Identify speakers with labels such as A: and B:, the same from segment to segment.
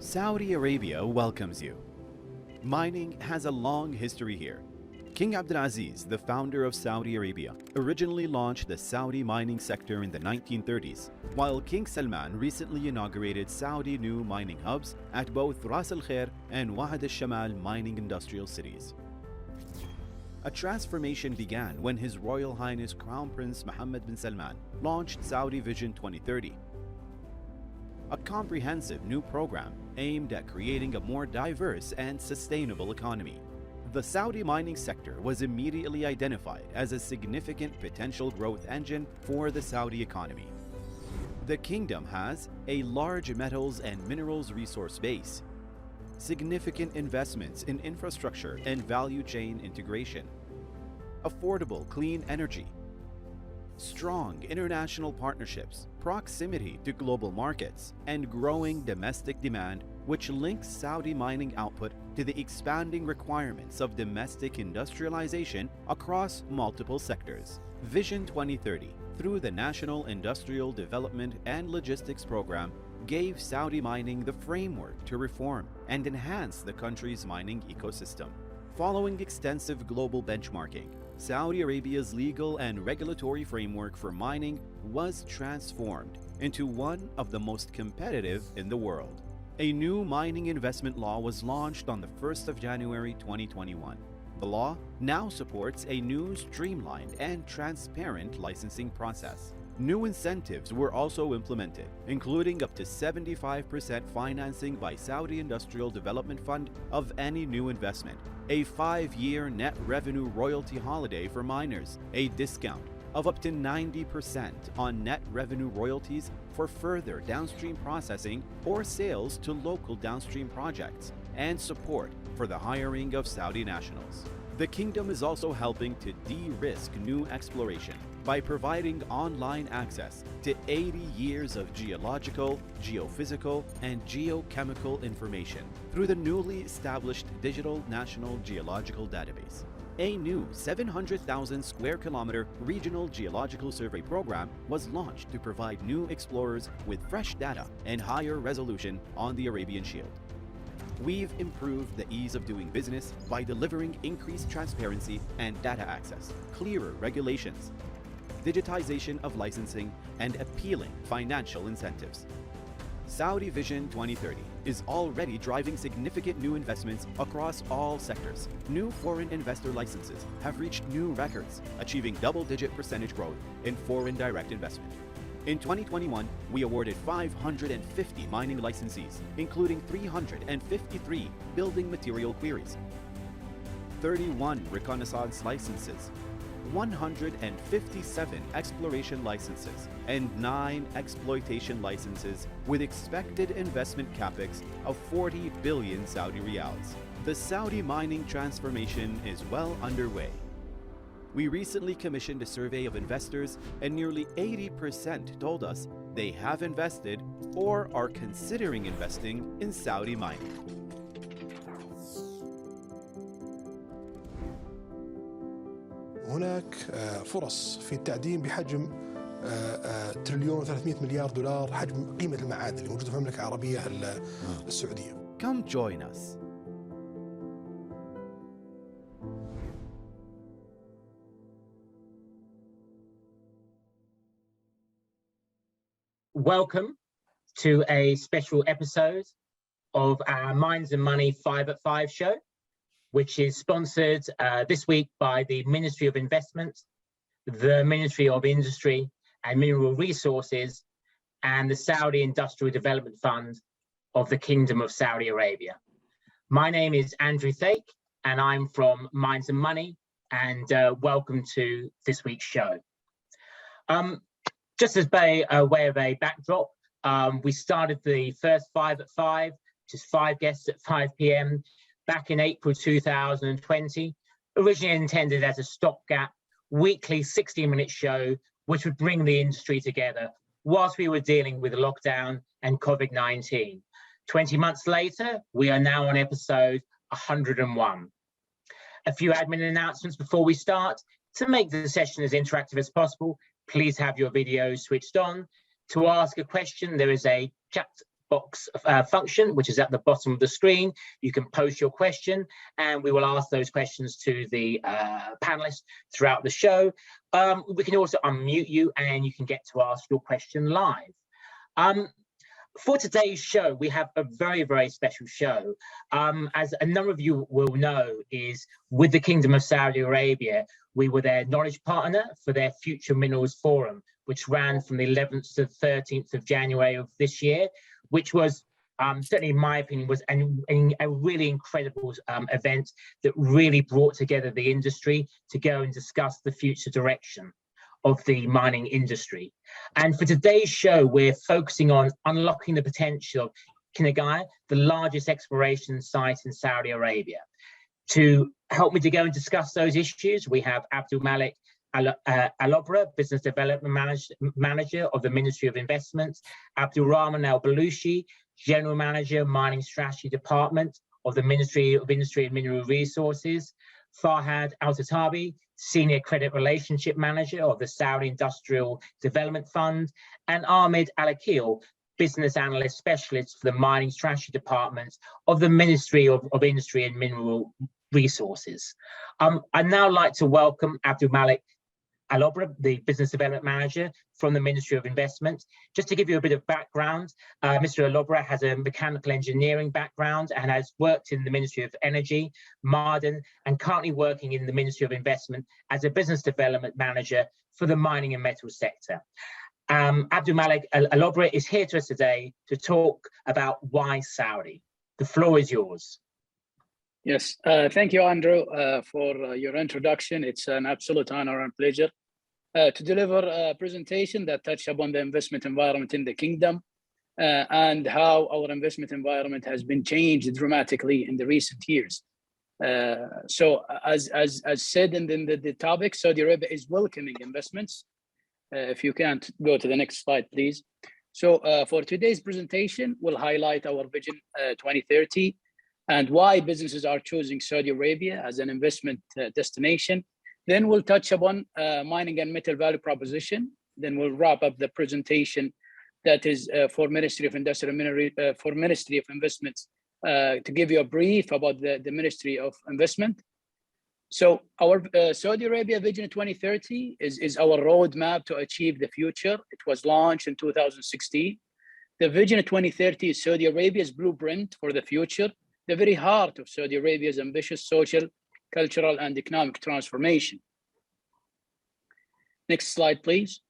A: Saudi Arabia welcomes you. Mining has a long history here. King Abdulaziz, the founder of Saudi Arabia, originally launched the Saudi mining sector in the 1930s, while King Salman recently inaugurated Saudi new mining hubs at both Ras Al Khair and Wahid al-Shamal mining industrial cities. A transformation began when His Royal Highness Crown Prince Mohammed bin Salman launched Saudi Vision 2030, a comprehensive new program aimed at creating a more diverse and sustainable economy. The Saudi mining sector was immediately identified as a significant potential growth engine for the Saudi economy. The kingdom has a large metals and minerals resource base, significant investments in infrastructure and value chain integration, affordable clean energy, strong international partnerships, proximity to global markets, and growing domestic demand, which links Saudi mining output to the expanding requirements of domestic industrialization across multiple sectors. Vision 2030, through the National Industrial Development and Logistics Program, gave Saudi mining the framework to reform and enhance the country's mining ecosystem. Following extensive global benchmarking, Saudi Arabia's legal and regulatory framework for mining was transformed into one of the most competitive in the world. A new mining investment law was launched on the 1st of January 2021. The law now supports a new streamlined and transparent licensing process. New incentives were also implemented, including up to 75% financing by Saudi Industrial Development Fund of any new investment, a 5-year net revenue royalty holiday for miners, a discount of up to 90% on net revenue royalties for further downstream processing or sales to local downstream projects, and support for the hiring of Saudi nationals. The kingdom is also helping to de-risk new exploration by providing online access to 80 years of geological, geophysical, and geochemical information through the newly established Digital National Geological Database. A new 700,000 square kilometer regional geological survey program was launched to provide new explorers with fresh data and higher resolution on the Arabian Shield. We've improved the ease of doing business by delivering increased transparency and data access, clearer regulations, digitization of licensing, and appealing financial incentives. Saudi Vision 2030 is already driving significant new investments across all sectors. New foreign investor licenses have reached new records, achieving double-digit percentage growth in foreign direct investment. In 2021, we awarded 550 mining licensees, including 353 building material queries, 31 reconnaissance licenses, 157 exploration licenses, and 9 exploitation licenses with expected investment capex of 40 billion Saudi riyals. The Saudi mining transformation is well underway. We recently commissioned a survey of investors, and nearly 80% told us they have invested or are considering investing in Saudi mining.
B: هناك فرص في التعدين بحجم تريليون و300 مليار دولار حجم قيمة المعادن اللي موجودة في المملكة العربية السعودية.
A: Come join us.
C: Welcome to a special episode of our Minds and Money 5 at 5 show, which is sponsored this week by the Ministry of Investment, the Ministry of Industry and Mineral Resources, and the Saudi Industrial Development Fund of the Kingdom of Saudi Arabia. My name is Andrew Thake, and I'm from Minds and Money, and welcome to this week's show. Just as by way of a backdrop, we started the first 5 at 5, just 5 guests at 5 p.m. back in April 2020, originally intended as a stopgap, weekly 60-minute show, which would bring the industry together whilst we were dealing with the lockdown and COVID-19. 20 months later, we are now on episode 101. A few admin announcements before we start. To make the session as interactive as possible, please have your video switched on. To ask a question, there is a chat box function, which is at the bottom of the screen. You can post your question, and we will ask those questions to the panelists throughout the show. We can also unmute you, and you can get to ask your question live. For today's show, we have a very, very special show. As a number of you will know, is with the Kingdom of Saudi Arabia, we were their knowledge partner for their Future Minerals Forum, which ran from the 11th to 13th of January of this year, which was, certainly in my opinion, was a really incredible event that really brought together the industry to go and discuss the future direction of the mining industry. And for today's show, we're focusing on unlocking the potential of Khnaiguiyah, the largest exploration site in Saudi Arabia. To help me to go and discuss those issues, we have Abdulmalek Alobra, Business Development Manager of the Ministry of Investments, Abdulrahman Al-Balushi, General Manager, Mining Strategy Department of the Ministry of Industry and Mineral Resources, Fahad Alotaibi, Senior Credit Relationship Manager of the Saudi Industrial Development Fund, and Ahmed Alaqeel, Business Analyst Specialist for the Mining Strategy Department of the Ministry of Industry and Mineral Resources. I'd now like to welcome Abdulmalek Alobra, the Business Development Manager from the Ministry of Investment. Just to give you a bit of background, Mr. Alobra has a mechanical engineering background and has worked in the Ministry of Energy, Marden, and currently working in the Ministry of Investment as a Business Development Manager for the mining and metal sector. Abdulmalek Alobra is here to us today to talk about why Saudi. The floor is yours.
D: Yes, thank you, Andrew, for your introduction. It's an absolute honor and pleasure to deliver a presentation that touches upon the investment environment in the kingdom and how our investment environment has been changed dramatically in the recent years. So, as said in the topic, Saudi Arabia is welcoming investments. If you can't go to the next slide, please. So, for today's presentation, we'll highlight our Vision 2030. And why businesses are choosing Saudi Arabia as an investment destination. Then we'll touch upon mining and metal value proposition. Then we'll wrap up the presentation that is for Ministry of Industry and Mineral, for Ministry of Investments, to give you a brief about the Ministry of Investment. So our Saudi Arabia Vision 2030 is our roadmap to achieve the future. It was launched in 2016. The Vision 2030 is Saudi Arabia's blueprint for the future, the very heart of Saudi Arabia's ambitious social, cultural, and economic transformation. Next slide, please.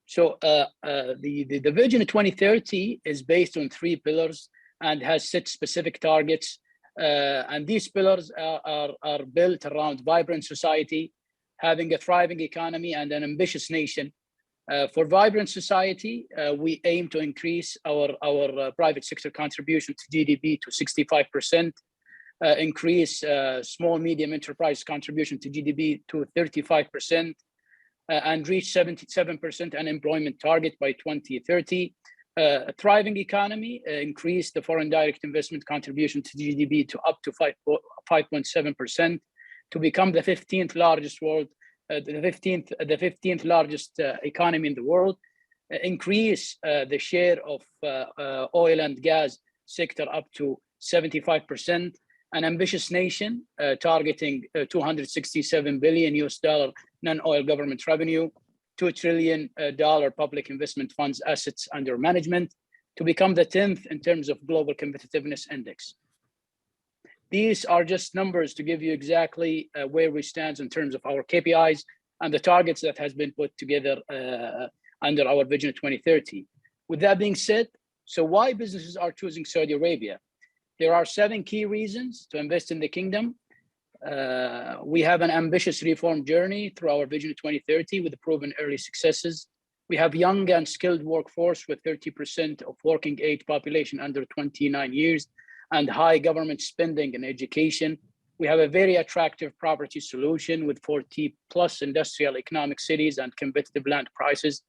D: So the Vision 2030 is based on 3 pillars and has 6 specific targets. And these pillars are built around vibrant society, having a thriving economy, and an ambitious nation. For vibrant society, we aim to increase our private sector contribution to GDP to 65%, increase small medium enterprise contribution to GDP to 35%, and reach 77% unemployment target by 2030. A thriving economy, increase the foreign direct investment contribution to GDP to up to 5.7% to become the 15th largest world. The 15th largest economy in the world, increase the share of oil and gas sector up to 75%, an ambitious nation targeting $267 billion non-oil government revenue, $2 trillion public investment funds assets under management, to become the 10th in terms of global competitiveness index. These are just numbers to give you exactly where we stand in terms of our KPIs and the targets that has been put together under our Vision 2030. With that being said, so why businesses are choosing Saudi Arabia? There are 7 key reasons to invest in the kingdom. We have an ambitious reform journey through our Vision 2030 with proven early successes. We have young and skilled workforce with 30% of working age population under 29 years. And high government spending in education. We have a very attractive property solution with 40+ industrial economic cities and competitive land prices.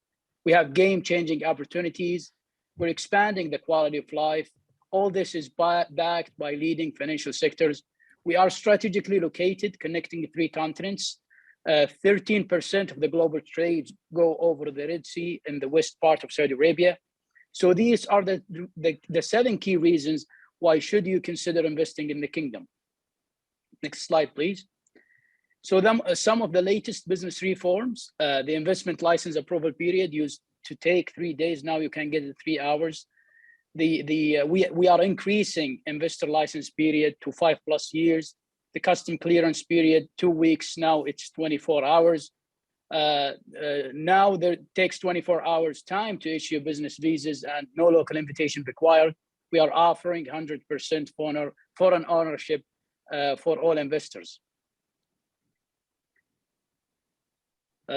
D: We have game-changing opportunities. We're expanding the quality of life. All this is backed by leading financial sectors. We are strategically located, connecting 3 continents. 13% of the global trades go over the Red Sea in the west part of Saudi Arabia. So these are the 7 key reasons why should you consider investing in the kingdom. Next slide, please. So some of the latest business reforms, the investment license approval period used to take 3 days. Now you can get it 3 hours. We are increasing investor license period to 5+ years. The custom clearance period, 2 weeks. Now it's 24 hours. Now there takes 24 hours time to issue business visas and no local invitation required. We are offering 100% foreign ownership for all investors.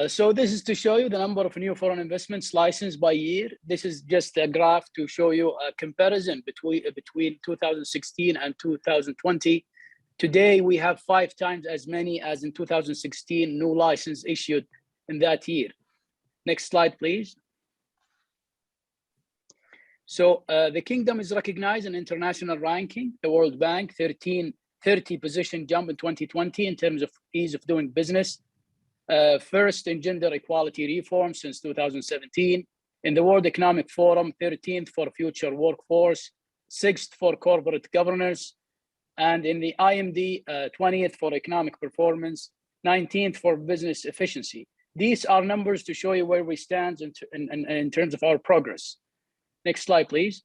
D: So this is to show you the number of new foreign investments licensed by year. This is just a graph to show you a comparison between 2016 and 2020. Today, we have 5 times as many as in 2016 new license issued in that year. Next slide, please. So the kingdom is recognized in international ranking. The World Bank 30 position jump in 2020 in terms of ease of doing business. First in gender equality reform since 2017. In the World Economic Forum, 13th for future workforce, 6th for corporate governance, and in the IMD, 20th for economic performance, 19th for business efficiency. These are numbers to show you where we stand in terms of our progress. Next slide, please.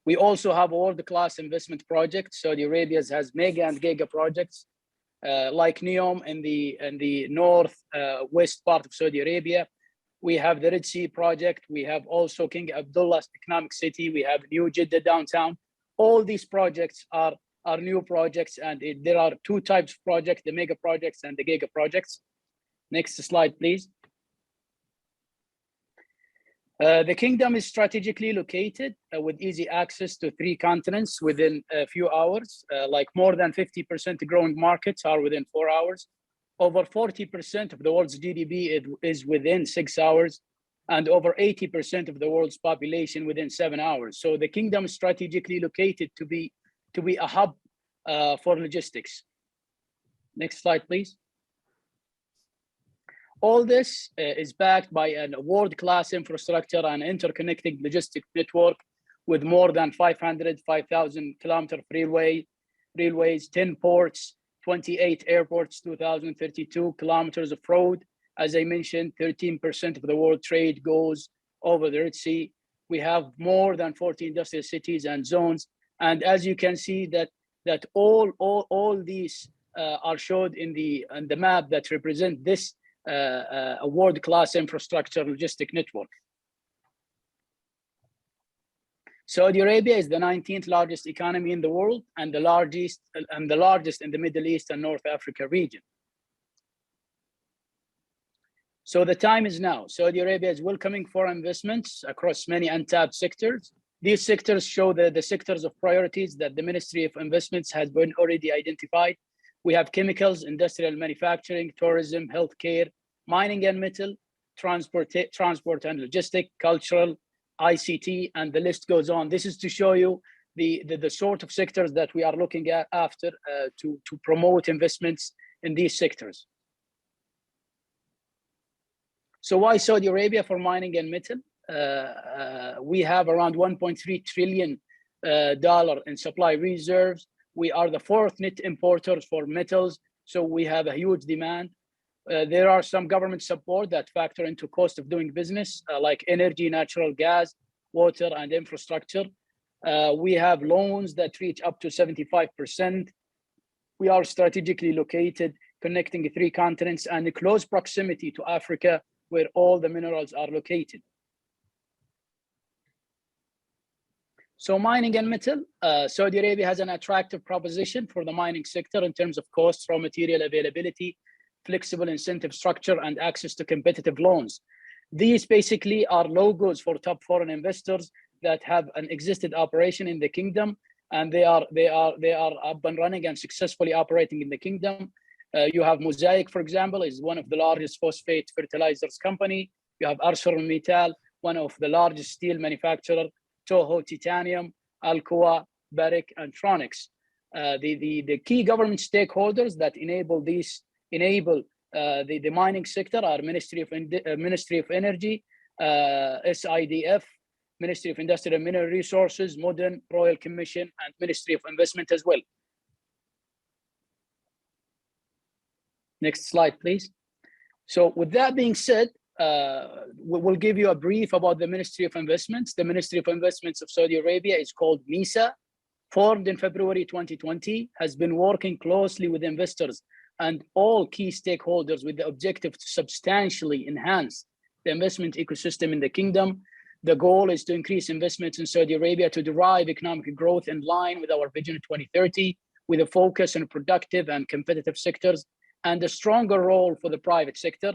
D: We also have world-class investment projects. Saudi Arabia has mega and giga projects like NEOM in the north west part of Saudi Arabia. We have the Red Sea project. We have also King Abdullah Economic City. We have New Jeddah downtown. All these projects are new projects, and there are 2 types of projects: the mega projects and the giga projects. Next slide, please. The kingdom is strategically located with easy access to 3 continents within a few hours. Like more than 50% growing markets are within 4 hours. Over 40% of the world's GDP is within 6 hours, and over 80% of the world's population within 7 hours. So the kingdom is strategically located to be a hub for logistics. Next slide, please. All this is backed by a world-class infrastructure and interconnected logistic network with more than 5,000 kilometer railways, 10 ports, 28 airports, 2,032 kilometers of road. As I mentioned, 13% of the world trade goes over the Red Sea. We have more than 40 industrial cities and zones. And as you can see that all these are showed in the map that represent this a world-class infrastructure logistic network. Saudi Arabia is the 19th largest economy in the world and the largest in the Middle East and North Africa region. So the time is now. Saudi Arabia is welcoming foreign investments across many untapped sectors. These sectors show the sectors of priorities that the Ministry of Investments has been already identified. We have chemicals, industrial manufacturing, tourism, healthcare, mining and metal, transport and logistics, cultural, ICT, and the list goes on. This is to show you the sort of sectors that we are looking at after to promote investments in these sectors. So why Saudi Arabia for mining and metal? We have around $1.3 trillion in supply reserves. We are the 4th net importers for metals, so we have a huge demand. There are some government support that factor into cost of doing business, like energy, natural gas, water, and infrastructure. We have loans that reach up to 75%. We are strategically located, connecting 3 continents and in close proximity to Africa, where all the minerals are located. So mining and metal, Saudi Arabia has an attractive proposition for the mining sector in terms of cost, raw material availability, flexible incentive structure, and access to competitive loans. These basically are logos for top foreign investors that have an existed operation in the kingdom, and they are up and running and successfully operating in the kingdom. You have Mosaic, for example, is one of the largest phosphate fertilizers company. You have ArcelorMittal, one of the largest steel manufacturer, Toho Titanium, Alcoa, Barrick, and Tronix. The key government stakeholders that enable the mining sector are Ministry of Energy, SIDF, Ministry of Industry and Mineral Resources, Modern, Royal Commission, and Ministry of Investment as well. Next slide, please. So with that being said, we'll give you a brief about the Ministry of Investments. The Ministry of Investments of Saudi Arabia is called MISA, formed in February 2020, has been working closely with investors and all key stakeholders with the objective to substantially enhance the investment ecosystem in the kingdom. The goal is to increase investments in Saudi Arabia to derive economic growth in line with our Vision 2030, with a focus on productive and competitive sectors and a stronger role for the private sector.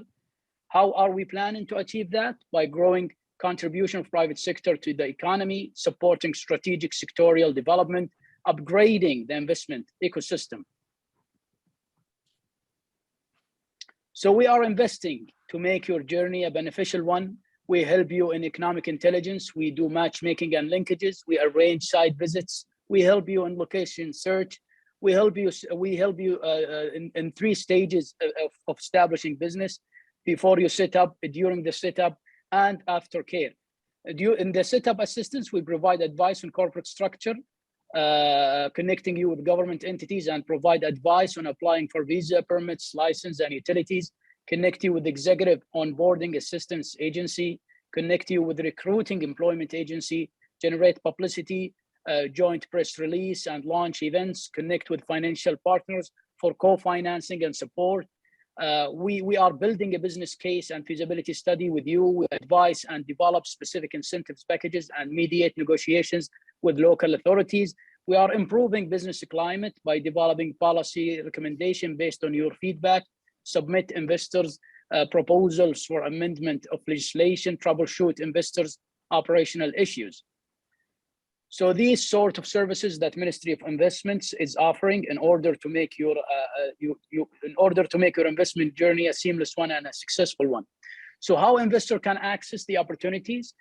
D: How are we planning to achieve that? By growing contribution of private sector to the economy, supporting strategic sectorial development, upgrading the investment ecosystem. So we are investing to make your journey a beneficial one. We help you in economic intelligence. We do matchmaking and linkages. We arrange site visits. We help you in location search. We help you in 3 stages of establishing business: before you set up, during the setup, and after care. In the setup assistance, we provide advice on corporate structure, connecting you with government entities, and provide advice on applying for visa, permits, license, and utilities. Connect you with executive onboarding assistance agency, connect you with recruiting employment agency, generate publicity, joint press release and launch events, connect with financial partners for co-financing and support. We are building a business case and feasibility study with you. We advise and develop specific incentives packages and mediate negotiations with local authorities. We are improving business climate by developing policy recommendation based on your feedback, submit investors proposals for amendment of legislation, troubleshoot investors' operational issues. So these sort of services that Ministry of Investments is offering in order to make your investment journey a seamless one and a successful one. So how investor can access the opportunities,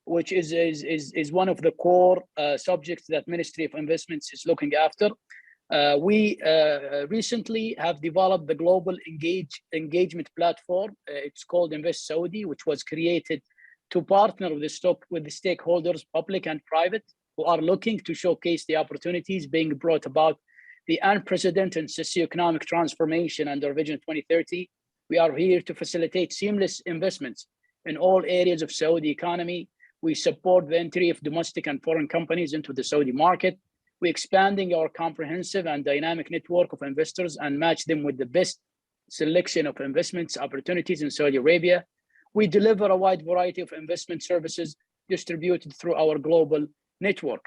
D: which is one of the core subjects that Ministry of Investments is looking after. We recently have developed the global engagement platform. It's called Invest Saudi, which was created to partner with the stakeholders, public and private, who are looking to showcase the opportunities being brought about the unprecedented socioeconomic transformation under Vision 2030. We are here to facilitate seamless investments in all areas of Saudi economy. We support the entry of domestic and foreign companies into the Saudi market. We're expanding our comprehensive and dynamic network of investors and match them with the best selection of investments opportunities in Saudi Arabia. We deliver a wide variety of investment services distributed through our global network.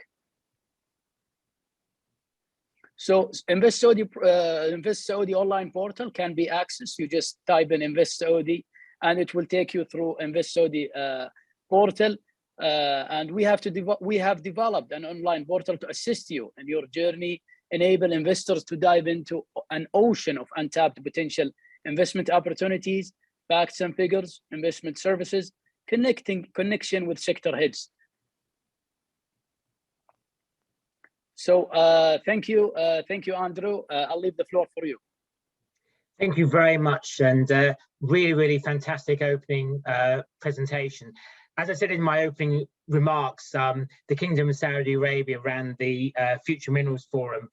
D: So Invest Saudi online portal can be accessed. You just type in Invest Saudi and it will take you through Invest Saudi portal. And we have developed an online portal to assist you in your journey, enable investors to dive into an ocean of untapped potential investment opportunities, facts and figures, investment services, connection with sector heads. So thank you, Andrew. I'll leave the floor for you.
C: Thank you very much, and really, really fantastic opening presentation. As I said in my opening remarks, the Kingdom of Saudi Arabia ran the Future Minerals Forum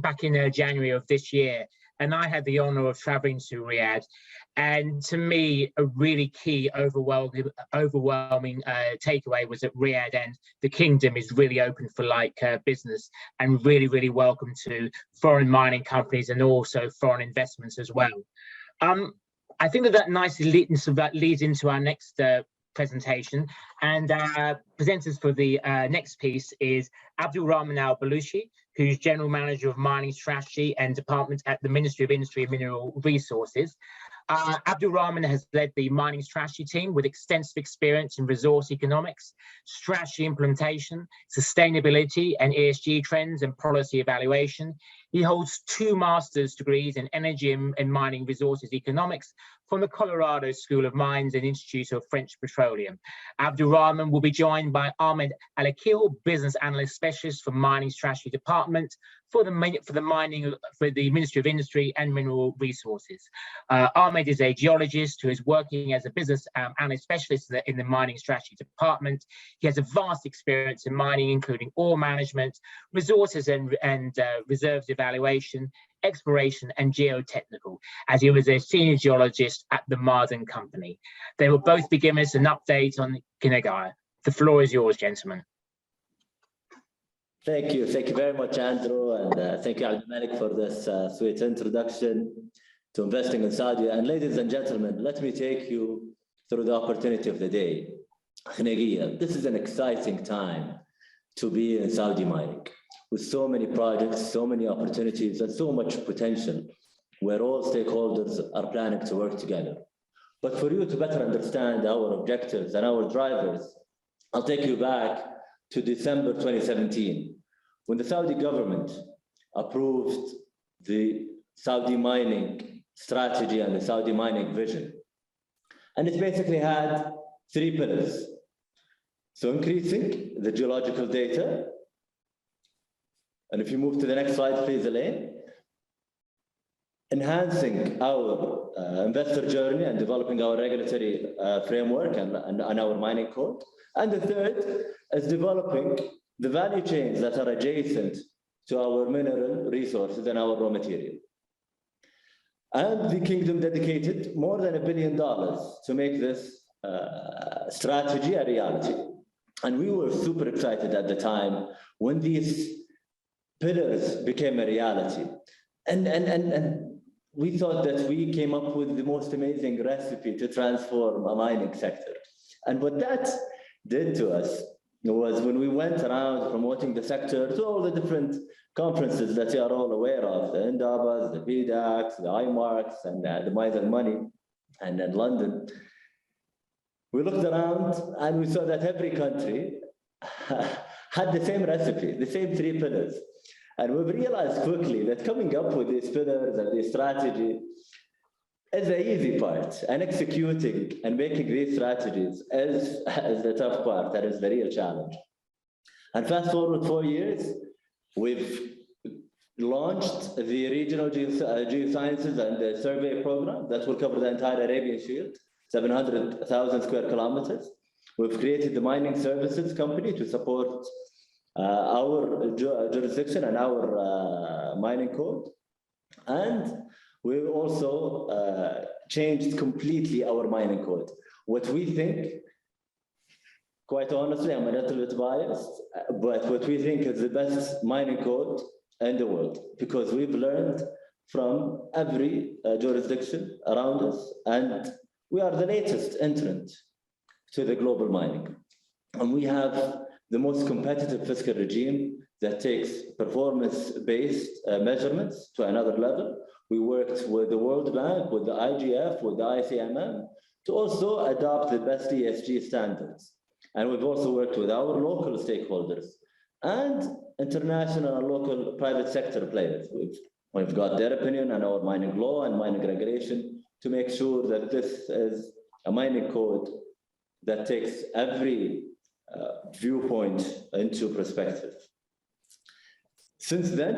C: back in January of this year, and I had the honor of traveling to Riyadh. And to me, a really key overwhelming takeaway was that Riyadh and the Kingdom is really open for business and really, really welcome to foreign mining companies and also foreign investments as well. I think that nicely leads into our next presentation, and presenters for the next piece is Abdulrahman Al-Balushi, who's General Manager of Mining Strategy and Department at the Ministry of Industry and Mineral Resources. Abdulrahman has led the mining strategy team with extensive experience in resource economics, strategy implementation, sustainability and ESG trends and policy evaluation. He holds 2 master's degrees in energy and mining resources economics from the Colorado School of Mines and Institute of French Petroleum. Abdulrahman will be joined by Ahmed, Alaqeel, Business Analyst Specialist for Mining Strategy Department, for the Ministry of Industry and Mineral Resources. Ahmed is a geologist who is working as a business analyst specialist in the mining strategy department. He has a vast experience in mining, including ore management, resources and reserves evaluation, exploration and geotechnical, as he was a senior geologist at the Marden Company. They will both be giving us an update on Khnaiguiyah. The floor is yours, gentlemen.
E: Thank you very much, Andrew, and thank you, Abdulmalek, for this sweet introduction to investing in Saudi. And ladies and gentlemen, let me take you through the opportunity of the day. Khnaiguiyah, this is an exciting time to be in Saudi mining, with so many projects, so many opportunities, and so much potential, where all stakeholders are planning to work together. But for you to better understand our objectives and our drivers, I'll take you back to December 2017, when the Saudi government approved the Saudi mining strategy and the Saudi mining vision. And it basically had 3 pillars. So increasing the geological data, and if you move to the next slide, please, Elaine, enhancing our investor journey and developing our regulatory framework and our mining code. And the third is developing the value chains that are adjacent to our mineral resources and our raw material. And the kingdom dedicated more than $1 billion to make this strategy a reality. And we were super excited at the time when these pillars became a reality. And we thought that we came up with the most amazing recipe to transform a mining sector. And what that did to us was, when we went around promoting the sector to all the different conferences that you are all aware of, the Indabas, the PDACs, the IMARCs, and the MISA Money, and in London, we looked around and we saw that every country had the same recipe, the same 3 pillars. And we've realized quickly that coming up with these pillars and this strategy is the easy part, and executing and making these strategies is the tough part. That is the real challenge. And fast forward 4 years, we've launched the regional geosciences and the survey program that will cover the entire Arabian Shield, 700,000 square kilometers. We've created the mining services company to support our jurisdiction and our mining code. And we've also changed completely our mining code. What we think, quite honestly, I'm a little bit biased, but what we think is the best mining code in the world, because we've learned from every jurisdiction around us, and we are the latest entrant to the global mining. And we have the most competitive fiscal regime that takes performance-based measurements to another level. We worked with the World Bank, with the IGF, with the ICMM, to also adopt the best ESG standards. And we've also worked with our local stakeholders and international and local private sector players. We've got their opinion on our mining law and mining regulation to make sure that this is a mining code that takes every viewpoint into perspective. Since then,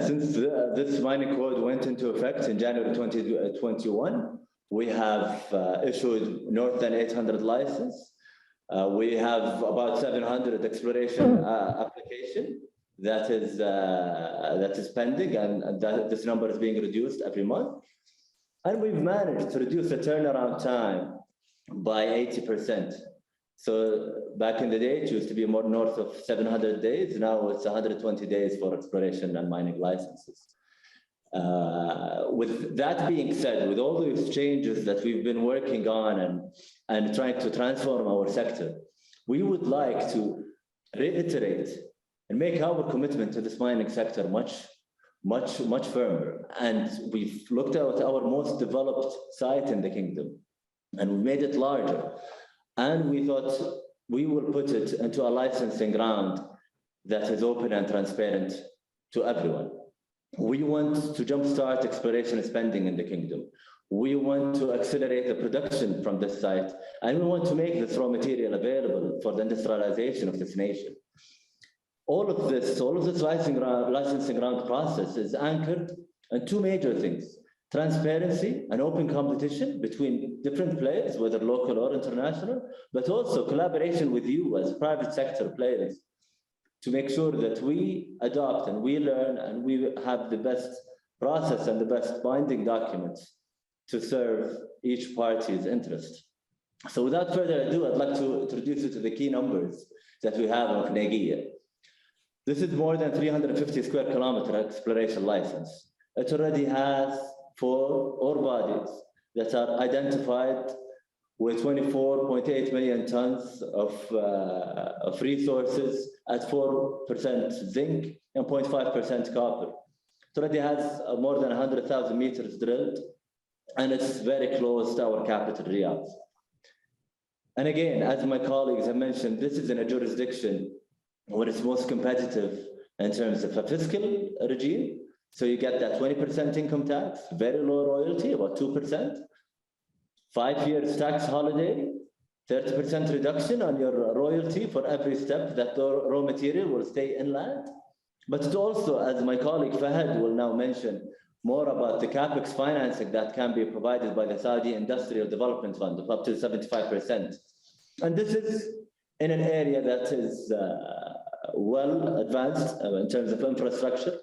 E: this mining code went into effect in January 2021, we have issued north than 800 licenses. We have about 700 exploration application that is pending, and this number is being reduced every month. And we've managed to reduce the turnaround time by 80%. So back in the day, it used to be more north of 700 days. Now it's 120 days for exploration and mining licenses. With that being said, with all these changes that we've been working on and trying to transform our sector, we would like to reiterate and make our commitment to this mining sector much firmer. And we've looked at our most developed site in the kingdom, and we made it larger. And we thought we will put it into a licensing round that is open and transparent to everyone. We want to jumpstart exploration spending in the kingdom. We want to accelerate the production from this site, and we want to make this raw material available for the industrialization of this nation. all of this licensing round process is anchored on two major things: transparency and open competition between different players, whether local or international, but also collaboration with you as private sector players to make sure that we adopt and we learn and we have the best process and the best binding documents to serve each party's interest. So without further ado, I'd like to introduce you to the key numbers that we have on Khnaiguiyah. This is more than 350 square kilometer exploration license. It already has 4 ore bodies that are identified with 24.8 million tons of resources at 4% zinc and 0.5% copper. It already has more than 100,000 meters drilled, and it's very close to our capital, Riyadh. And again, as my colleagues have mentioned, this is in a jurisdiction where it's most competitive in terms of a fiscal regime. So you get that 20% income tax, very low royalty, about 2%, 5 years tax holiday, 30% reduction on your royalty for every step that the raw material will stay inland. But it also, as my colleague Fahad will now mention, more about the CapEx financing that can be provided by the Saudi Industrial Development Fund of up to 75%. And this is in an area that is well advanced in terms of infrastructure,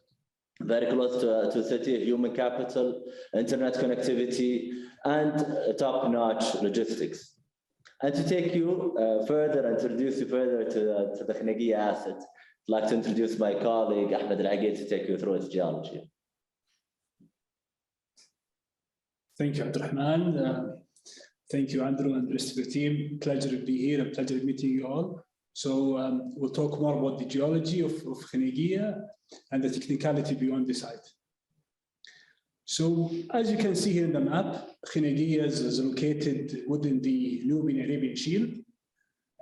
E: very close to a city, human capital, internet connectivity, and top-notch logistics. And to take you further, introduce you further to the Khnaiguiyah asset, I'd like to introduce my colleague Ahmed Alaqeel to take you through its geology.
F: Thank you, Abdulrahman. Thank you, Andrew, and the rest of the team. Pleasure to be here and pleasure meeting you all. So we'll talk more about the geology of Khnaiguiyah and the technicality beyond the site. So as you can see here in the map, Khnaiguiyah is located within the Nubian-Arabian Shield.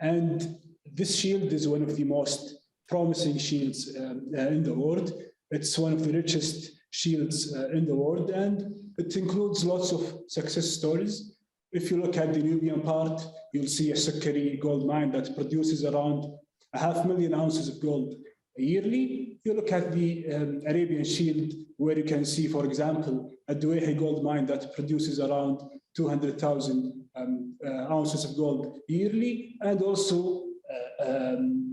F: And this shield is one of the most promising shields in the world. It's one of the richest shields in the world, and it includes lots of success stories. If you look at the Nubian part, you'll see a Sukkari gold mine that produces around 500,000 ounces of gold yearly. You look at the Arabian Shield, where you can see, for example, a Duwayhi gold mine that produces around 200,000 ounces of gold yearly, and also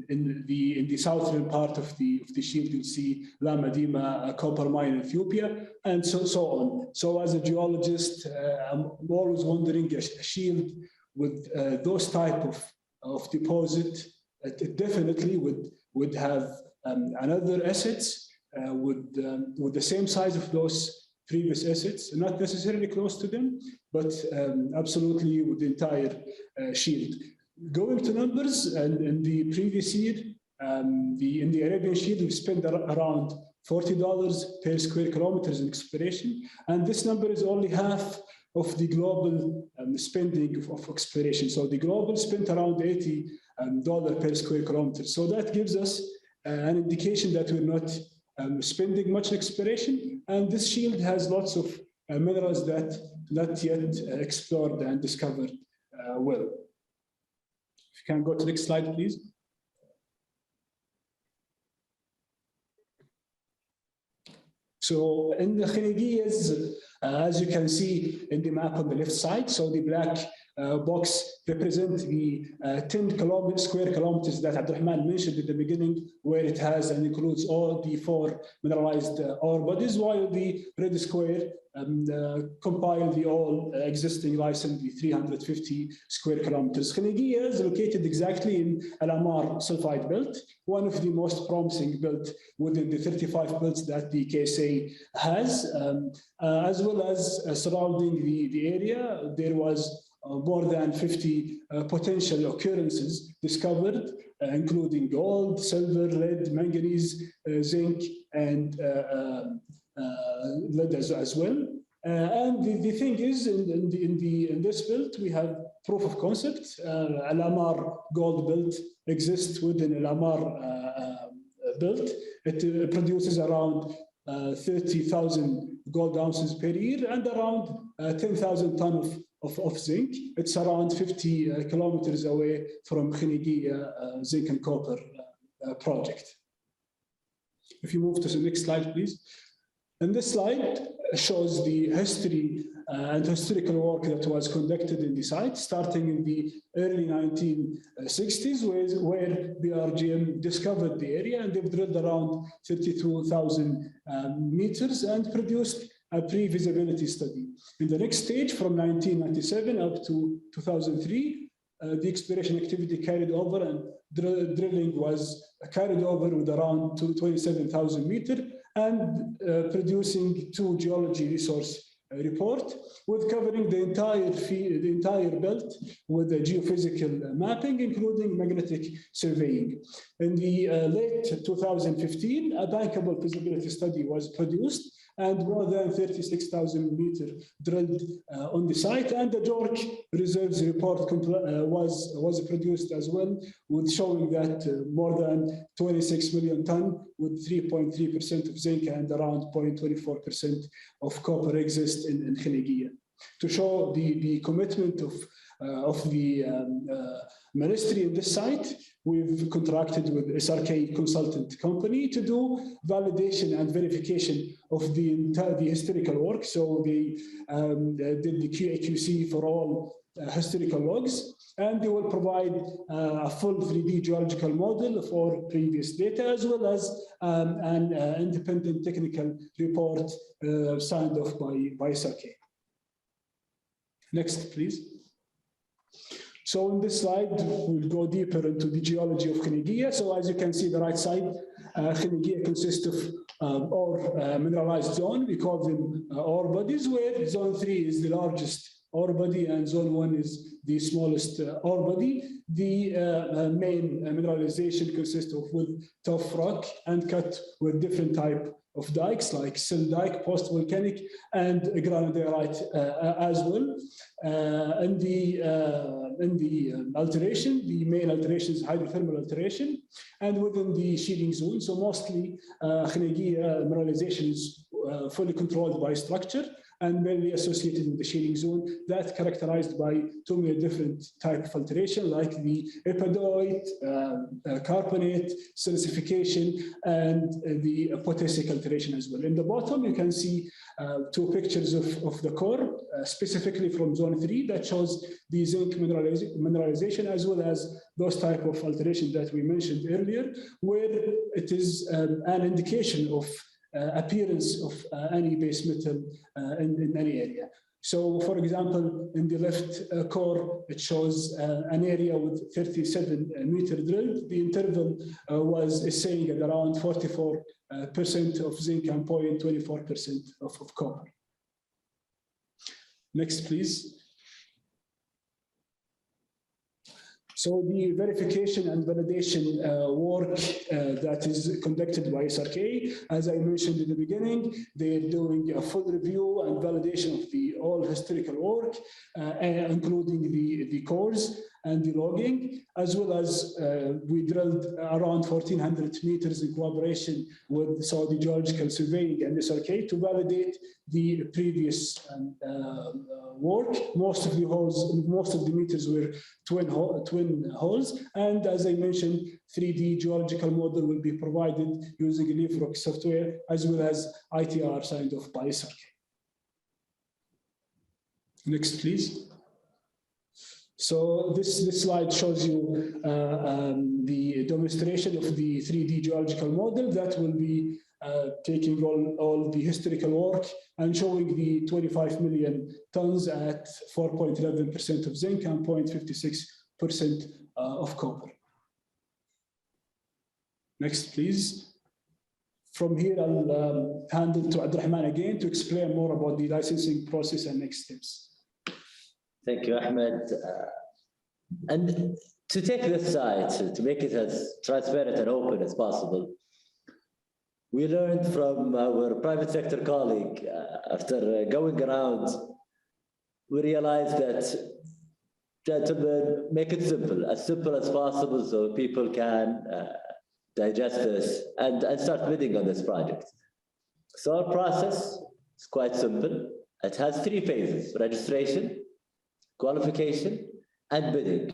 F: in the southern part of the shield, you'll see La Madima, a copper mine in Ethiopia, and so on. So as a geologist, I'm always wondering, a shield with those type of deposit, it definitely would have another assets with the same size of those previous assets, not necessarily close to them, but absolutely with the entire shield. Going to numbers, and in the previous year, in the Arabian Shield, we spent around $40 per square kilometers in exploration, and this number is only half of the global spending of exploration. So the global spent around $80 per square kilometer. So that gives us an indication that we're not spending much in exploration, and this shield has lots of minerals that not yet explored and discovered well. If you can go to the next slide, please. So in the Khnaiguiyahs, as you can see in the map on the left side, so the black box represent the 10 square kilometers that Abdulrahman mentioned at the beginning, where it has and includes all the 4 mineralized ore bodies, while the red square compile the all existing license, the 350 square kilometers. Khnaiguiyah is located exactly in Al-Amar sulfide belt, one of the most promising belt within the 35 belts that the KSA has, as well as surrounding the area. There was more than 50 potential occurrences discovered, including gold, silver, lead, manganese, zinc, and lead as well. And the thing is, in this belt, we have proof of concept. Al-Amar gold belt exists within Al-Amar belt. It produces around 30,000 gold ounces per year and around 10,000 tons of zinc. It's around 50 kilometers away from Khnaiguiyah zinc and copper project. If you move to the next slide, please. And this slide shows the history and historical work that was conducted in the site, starting in the early 1960s, where BRGM discovered the area, and they've drilled around 32,000 meters and produced a pre-feasibility study. In the next stage, from 1997 up to 2003, the exploration activity carried over, and drilling was carried over with around 27,000 meters, and producing 2 geology resource report, with covering the entire belt with the geophysical mapping, including magnetic surveying. In the late 2015, a bankable feasibility study was produced, and more than 36,000 meters drilled on the site, and the JORC reserves report was produced as well, with showing that more than 26 million ton with 3.3% of zinc and around 0.24% of copper exist in Khnaiguiyah. To show the commitment of the ministry in this site, we've contracted with SRK consultant company to do validation and verification of the historical work. So they did the QAQC for all historical logs, and they will provide a full 3D geological model for previous data, as well as an independent technical report signed off by SRK. Next, please. So in this slide, we'll go deeper into the geology of Khnaiguiyah. So as you can see, the right side, Khnaiguiyah consists of ore mineralized zone. We call them ore bodies, where zone 3 is the largest ore body and zone 1 is the smallest ore body. The main mineralization consists of with tough rock and cut with different type of dikes, like sill dike, post-volcanic, and granodiorite as well. In the alteration, the main alteration is hydrothermal alteration, and within the shielding zone. So mostly Khnaiguiyah mineralization is fully controlled by structure, and mainly associated with the shielding zone, that's characterized by 2 many different types of alteration, like the epidoite, carbonate, silicification, and the potassic alteration as well. In the bottom, you can see 2 pictures of the core, specifically from zone 3, that shows the zinc mineralization, as well as those type of alteration that we mentioned earlier, where it is an indication of appearance of any base metal in any area. So, for example, in the left core, it shows an area with 37 meter drilled. The interval is saying at around 44% of zinc and 0.24% of copper. Next, please. So the verification and validation work that is conducted by SRK, as I mentioned in the beginning, they're doing a full review and validation of all historical work, including the cores and the logging, as well as we drilled around 1,400 meters in collaboration with Saudi Geological Surveying and SRK to validate the previous work. Most of the meters were twin holes, and as I mentioned, 3D geological model will be provided using LeapFrog software, as well as ITR signed off by SRK. Next, please. So this slide shows you the demonstration of the 3D geological model that will be taking all the historical work and showing the 25 million tons at 4.11% of zinc and 0.56% of copper. Next, please. From here, I'll hand it to Abdulrahman again to explain more about the licensing process and next steps.
E: Thank you, Ahmed. And to take this site, to make it as transparent and open as possible, we learned from our private sector colleague, after going around, we realized that, gentlemen, make it simple as possible so people can digest this and start bidding on this project. So our process is quite simple. It has 3 phases: registration, qualification, and bidding.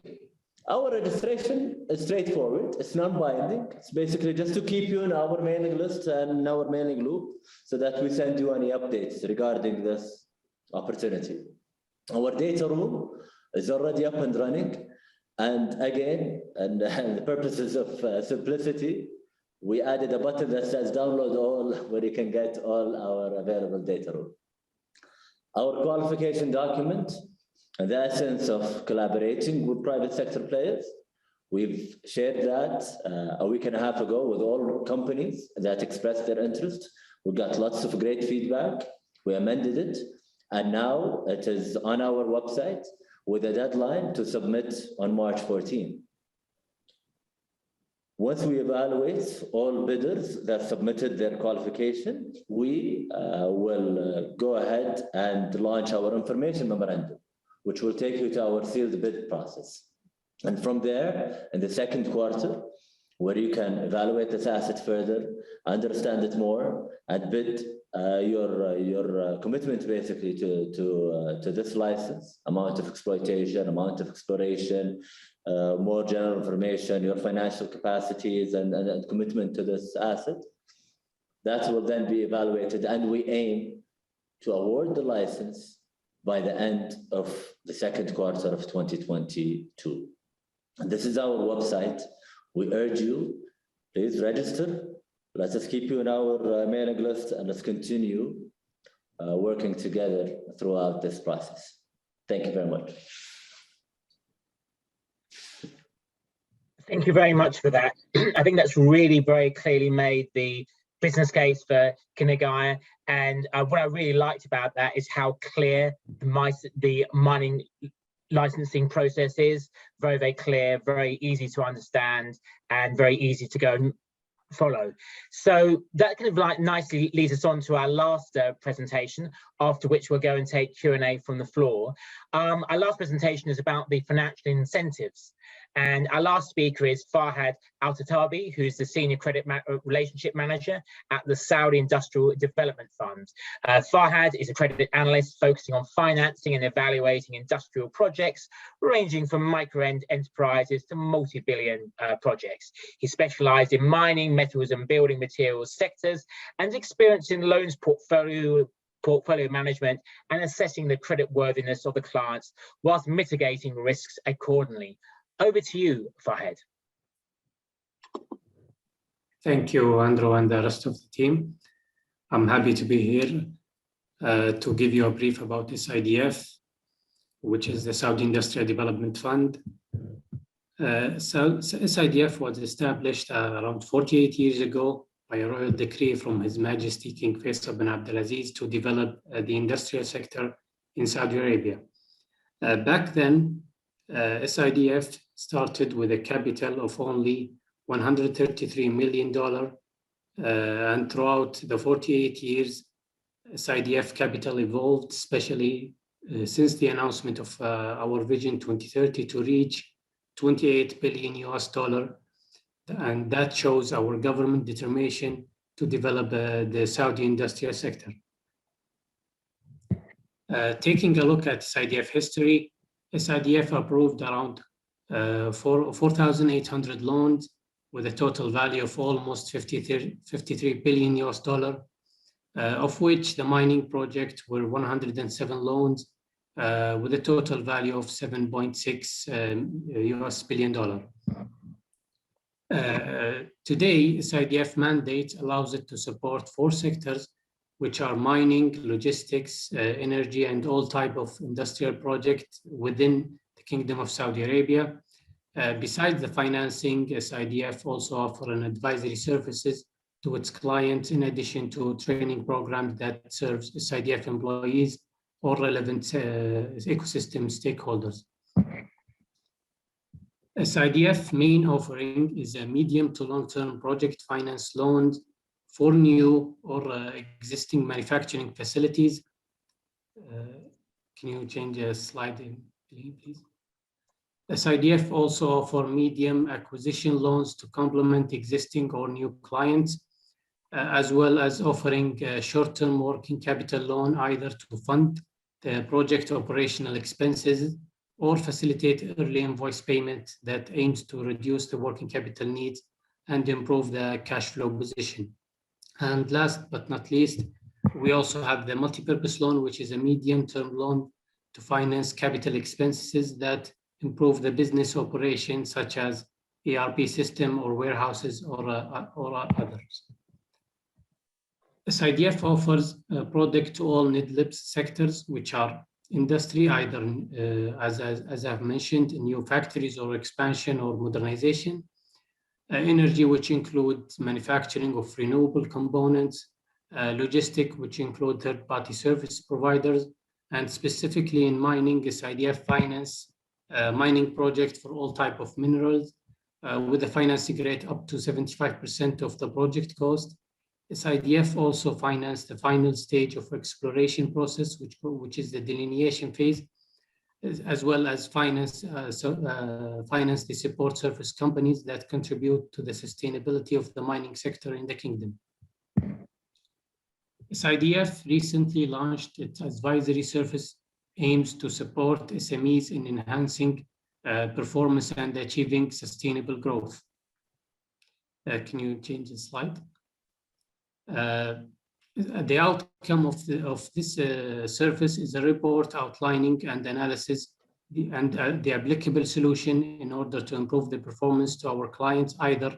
E: Our registration is straightforward. It's non-binding. It's basically just to keep you in our mailing list and our mailing loop so that we send you any updates regarding this opportunity. Our data room is already up and running. And again, and the purposes of simplicity, we added a button that says download all, where you can get all our available data room. Our qualification document, and the essence of collaborating with private sector players. We've shared that a week and a half ago with all companies that expressed their interest. We got lots of great feedback. We amended it, and now it is on our website with a deadline to submit on March 14. Once we evaluate all bidders that submitted their qualification, we will go ahead and launch our information memorandum, which will take you to our sealed bid process. And from there, in the second quarter, where you can evaluate this asset further, understand it more, and bid your commitment basically to this license, amount of exploitation, amount of exploration, more general information, your financial capacities and commitment to this asset. That will then be evaluated, and we aim to award the license by the end of the second quarter of 2022. And this is our website. We urge you, please register. Let us keep you in our mailing list, and let's continue working together throughout this process. Thank you very much.
C: Thank you very much for that. I think that's really very clearly made the business case for Khnaiguiyah. And what I really liked about that is how clear the mining licensing process is. Very, very clear, very easy to understand, and very easy to go and follow. So that kind of like nicely leads us on to our last presentation, after which we'll go and take Q&A from the floor. Our last presentation is about the financial incentives. And our last speaker is Fahad Alotaibi, who's the Senior Credit Relationship Manager at the Saudi Industrial Development Fund. Fahad is a credit analyst focusing on financing and evaluating industrial projects, ranging from micro-end enterprises to multi-billion projects. He specialized in mining, metals and building materials sectors, and experience in loans portfolio management and assessing the credit worthiness of the clients whilst mitigating risks accordingly. Over to you, Fahad.
G: Thank you, Andrew, and the rest of the team. I'm happy to be here to give you a brief about SIDF, which is the Saudi Industrial Development Fund. So SIDF was established around 48 years ago by a royal decree from His Majesty King Faisal bin Abdulaziz to develop the industrial sector in Saudi Arabia. Back then, SIDF started with a capital of only $133 million, and throughout the 48 years, SIDF capital evolved, especially since the announcement of our Vision 2030 to reach $28 billion, and that shows our government determination to develop the Saudi industrial sector. Taking a look at SIDF history, SIDF approved around 4,800 loans with a total value of almost $53 billion, of which the mining project were 107 loans with a total value of $7.6 billion. Today, SIDF mandate allows it to support 4 sectors, which are mining, logistics, energy, and all type of industrial projects within the Kingdom of Saudi Arabia. Besides the financing, SIDF also offers an advisory services to its clients, in addition to training programs that serves SIDF employees or relevant ecosystem stakeholders. SIDF main offering is a medium to long-term project finance loans for new or existing manufacturing facilities. Can you change a slide in, please? SIDF also offer medium acquisition loans to complement existing or new clients, as well as offering a short-term working capital loan either to fund the project operational expenses or facilitate early invoice payment that aims to reduce the working capital needs and improve the cash flow position. And last but not least, we also have the multipurpose loan, which is a medium-term loan to finance capital expenses that improve the business operations, such as ERP system or warehouses or others. SIDF offers a product to all NIDLIPS sectors, which are industry, either as I've mentioned, new factories or expansion or modernization, energy, which includes manufacturing of renewable components, logistic, which include third-party service providers, and specifically in mining, SIDF finance mining project for all type of minerals with a financing rate up to 75% of the project cost. SIDF also financed the final stage of exploration process, which is the delineation phase, as well as finance the support service companies that contribute to the sustainability of the mining sector in the kingdom. SIDF recently launched its advisory service, aims to support SMEs in enhancing performance and achieving sustainable growth. Can you change the slide? The outcome of this service is a report outlining and analysis the applicable solution in order to improve the performance to our clients, either